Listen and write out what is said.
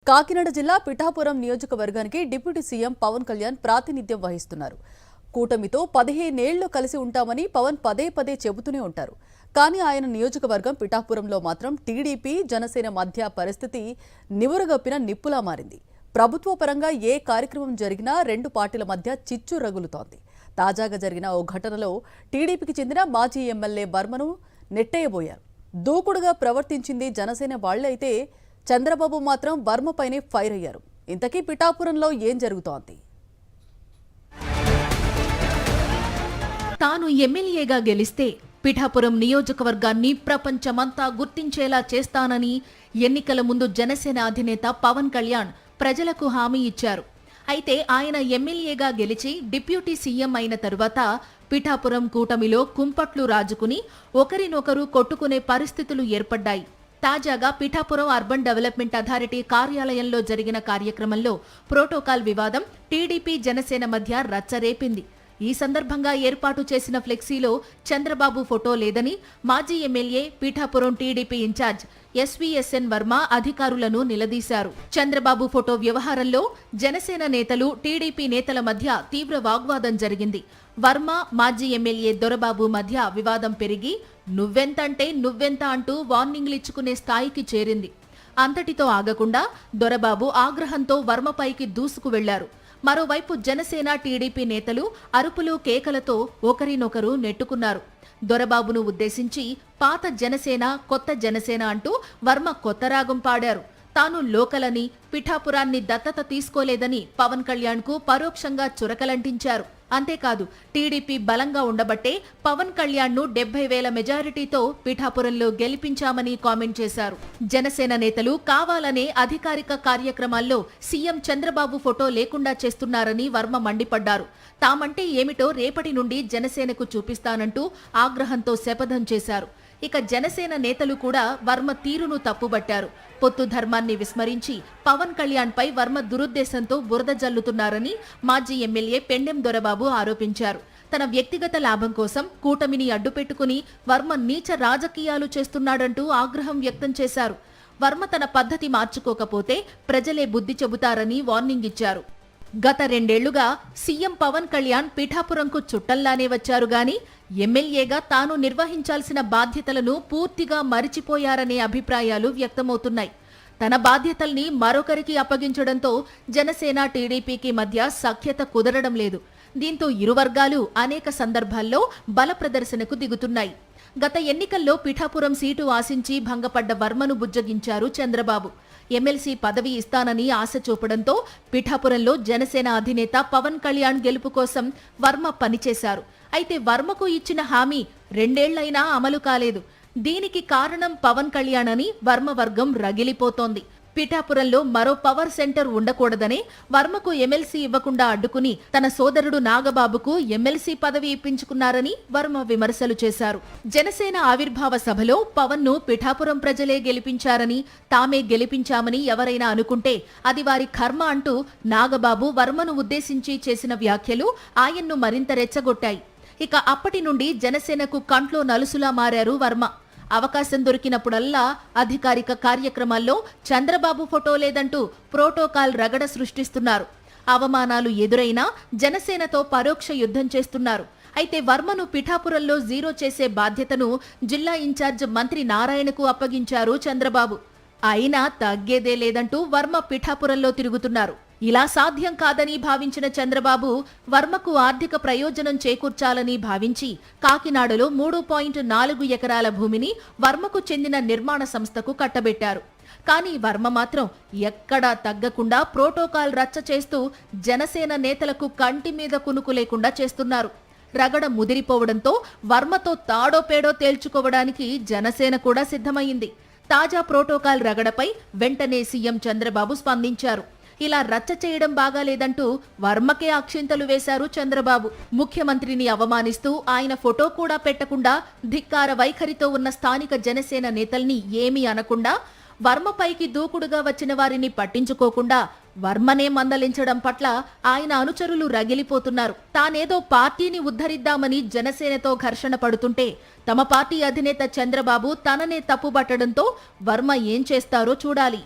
కాకినాడ జిల్లా పిఠాపురం నియోజకవర్గానికి deputy CM Pawan Kalyan ప్రాతినిధ్యం వహిస్తున్నారు. కూటమితో 15 ఏళ్లు కలిసి ఉంటామని పవన్ పదే పదే చెబుతూనే ఉంటారు. కానీ ఆయన నియోజకవర్గం పిఠాపురంలో మాత్రం టీడీపీ జనసేన మధ్య పరిస్థితి నివురుగప్పిన నిప్పులా మారింది. ప్రభుత్వ పరంగా ఏ కార్యక్రమం జరిగినా రెండు పార్టీల మధ్య చిచ్చు రగులుతోంది. తాజాగా జరిగిన ఓ ఘటనలో టీడీపీకి చెందిన మాజీ ఎమ్మెల్యే వర్మను నెట్టేయబోయారు. దూకుడుగా ప్రవర్తించింది జనసేన వాళ్లైతే చంద్రబాబు మాత్రం వర్మపైనే ఫైర్ అయ్యారు. ఇంతకీ పిఠాపురంలో ఏం జరుగుతోంది? తాను ఎమ్మెల్యేగా గెలిస్తే పిఠాపురం నియోజకవర్గాన్ని ప్రపంచమంతా గుర్తించేలా చేస్తానని ఎన్నికల ముందు జనసేన అధినేత పవన్ కళ్యాణ్ ప్రజలకు హామీ ఇచ్చారు. అయితే ఆయన ఎమ్మెల్యేగా గెలిచి డిప్యూటీ సీఎం అయిన తరువాత పిఠాపురం కూటమిలో కుంపట్లు రాజుకుని ఒకరినొకరు కొట్టుకునే పరిస్థితులు ఏర్పడ్డాయి. తాజాగా పిఠాపురం అర్బన్ డెవలప్మెంట్ అథారిటీ కార్యాలయంలో జరిగిన కార్యక్రమంలో ప్రోటోకాల్ వివాదం టీడీపీ జనసేన మధ్య రచ్చరేపింది. ఈ సందర్భంగా ఏర్పాటు చేసిన ఫ్లెక్సీలో చంద్రబాబు ఫోటో లేదని మాజీ MLA Pithapuram TDP incharge SVSN Varma అధికారులను నిలదీశారు. చంద్రబాబు ఫోటో వ్యవహారంలో జనసేన నేతలు టీడీపీ నేతల మధ్య తీవ్ర వాగ్వాదం జరిగింది. వర్మ మాజీ ఎమ్మెల్యే దొరబాబు మధ్య వివాదం పెరిగి నువ్వెంతంటే నువ్వెంత అంటూ వార్నింగ్లిచ్చుకునే స్థాయికి చేరింది. అంతటితో ఆగకుండా దొరబాబు ఆగ్రహంతో వర్మపైకి దూసుకు వెళ్లారు. మరోవైపు జనసేన టీడీపీ నేతలు అరుపులు కేకలతో ఒకరినొకరు నెట్టుకున్నారు. దొరబాబును ఉద్దేశించి పాత జనసేన కొత్త జనసేన అంటూ వర్మ కొత్త రాగం పాడారు. తాను లోకలని పిఠాపురాన్ని దత్తత తీసుకోలేదని పవన్ కళ్యాణ్ కు పరోక్షంగా చురకలంటించారు. అంతేకాదు టీడీపీ బలంగా ఉండబట్టే పవన్ కళ్యాణ్ ను 70,000 మెజారిటీతో పిఠాపురంలో గెలిపించామని కామెంట్ చేశారు. జనసేన నేతలు కావాలనే అధికారిక కార్యక్రమాల్లో సీఎం చంద్రబాబు ఫోటో లేకుండా చేస్తున్నారని వర్మ మండిపడ్డారు. తామంటే ఏమిటో రేపటి నుండి జనసేనకు చూపిస్తానంటూ ఆగ్రహంతో శపథం చేశారు. ఇక జనసేన నేతలు కూడా వర్మ తీరును తప్పుబట్టారు. పొత్తు ధర్మాన్ని విస్మరించి పవన్ కళ్యాణ్ పై వర్మ దురుద్దేశంతో బురద జల్లుతున్నారని మాజీ ఎమ్మెల్యే పెండెం దొరబాబు ఆరోపించారు. తన వ్యక్తిగత లాభం కోసం కూటమిని అడ్డుపెట్టుకుని వర్మ నీచ రాజకీయాలు చేస్తున్నాడంటూ ఆగ్రహం వ్యక్తం చేశారు. వర్మ తన పద్ధతి మార్చుకోకపోతే ప్రజలే బుద్ధి చెబుతారని వార్నింగ్ ఇచ్చారు. గత 2 ఏళ్లుగా సీఎం పవన్ కళ్యాణ్ పిఠాపురంకు చుట్టల్లానే వచ్చారు గాని ఎమ్మెల్యేగా తాను నిర్వహించాల్సిన బాధ్యతలను పూర్తిగా మరిచిపోయారనే అభిప్రాయాలు వ్యక్తమవుతున్నాయి. తన బాధ్యతల్ని మరొకరికి అప్పగించడంతో జనసేన టీడీపీకి మధ్య సఖ్యత కుదరడం లేదు. దీంతో ఇరు వర్గాలు అనేక సందర్భాల్లో బల ప్రదర్శనకు దిగుతున్నాయి. గత ఎన్నికల్లో పిఠాపురం సీటు ఆశించి భంగపడ్డ వర్మను బుజ్జగించారు చంద్రబాబు. ఎమ్మెల్సీ పదవి ఇస్తానని ఆశ చూపడంతో పిఠాపురంలో జనసేన అధినేత పవన్ కళ్యాణ్ గెలుపు కోసం వర్మ పనిచేశారు. అయితే వర్మకు ఇచ్చిన హామీ 2 ఏళ్లైనా అమలు కాలేదు. దీనికి కారణం పవన్ కళ్యాణ్ అని వర్మ వర్గం రగిలిపోతోంది. పిఠాపురంలో మరో పవర్ సెంటర్ ఉండకూడదనే వర్మకు ఎమ్మెల్సీ ఇవ్వకుండా అడ్డుకుని తన సోదరుడు నాగబాబుకు ఎమ్మెల్సీ పదవి ఇప్పించుకున్నారని వర్మ విమర్శలు చేశారు. జనసేన ఆవిర్భావ సభలో పవన్ ను పిఠాపురం ప్రజలే గెలిపించారని తామే గెలిపించామని ఎవరైనా అనుకుంటే అది వారి కర్మ అంటూ నాగబాబు వర్మను ఉద్దేశించి చేసిన వ్యాఖ్యలు ఆయన్ను మరింత రెచ్చగొట్టాయి. ఇక అప్పటి నుండి జనసేనకు కంట్లో నలుసులా మారారు వర్మ. అవకాశం దొరికినప్పుడల్లా అధికారిక కార్యక్రమాల్లో చంద్రబాబు ఫోటో లేదంటూ ప్రోటోకాల్ రగడ సృష్టిస్తున్నారు. అవమానాలు ఎదురైనా జనసేనతో పరోక్ష యుద్ధం చేస్తున్నారు. అయితే వర్మను పిఠాపురంలో జీరో చేసే బాధ్యతను జిల్లా ఇన్ఛార్జ్ మంత్రి నారాయణకు అప్పగించారు చంద్రబాబు. అయినా తగ్గేదే లేదంటూ వర్మ పిఠాపురంలో తిరుగుతున్నారు. ఇలా సాధ్యం కాదని భావించిన చంద్రబాబు వర్మకు ఆర్థిక ప్రయోజనం చేకూర్చాలని భావించి కాకినాడలో 3.4 ఎకరాల భూమిని వర్మకు చెందిన నిర్మాణ సంస్థకు కట్టబెట్టారు. కానీ వర్మ మాత్రం ఎక్కడా తగ్గకుండా ప్రోటోకాల్ రచ్చ చేస్తూ జనసేన నేతలకు కంటి మీద కునుకు లేకుండా చేస్తున్నారు. రగడ ముదిరిపోవడంతో వర్మతో తాడో పేడో తేల్చుకోవడానికి జనసేన కూడా సిద్ధమైంది. తాజా ప్రోటోకాల్ రగడపై వెంటనే సీఎం చంద్రబాబు స్పందించారు. ఇలా రచ్చ చేయడం బాగాలేదంటూ వర్మకే అక్షింతలు వేశారు చంద్రబాబు. ముఖ్యమంత్రిని అవమానిస్తూ ఆయన ఫోటో కూడా పెట్టకుండా ధిక్కార వైఖరితో ఉన్న స్థానిక జనసేన నేతల్ని ఏమీ అనకుండా వర్మపైకి దూకుడుగా వచ్చిన వారిని పట్టించుకోకుండా వర్మనే మందలించడం పట్ల ఆయన అనుచరులు రగిలిపోతున్నారు. తానేదో పార్టీని ఉద్ధరిద్దామని జనసేనతో ఘర్షణ పడుతుంటే తమ పార్టీ అధినేత చంద్రబాబు తననే తప్పుబట్టడంతో వర్మ ఏం చేస్తారో చూడాలి.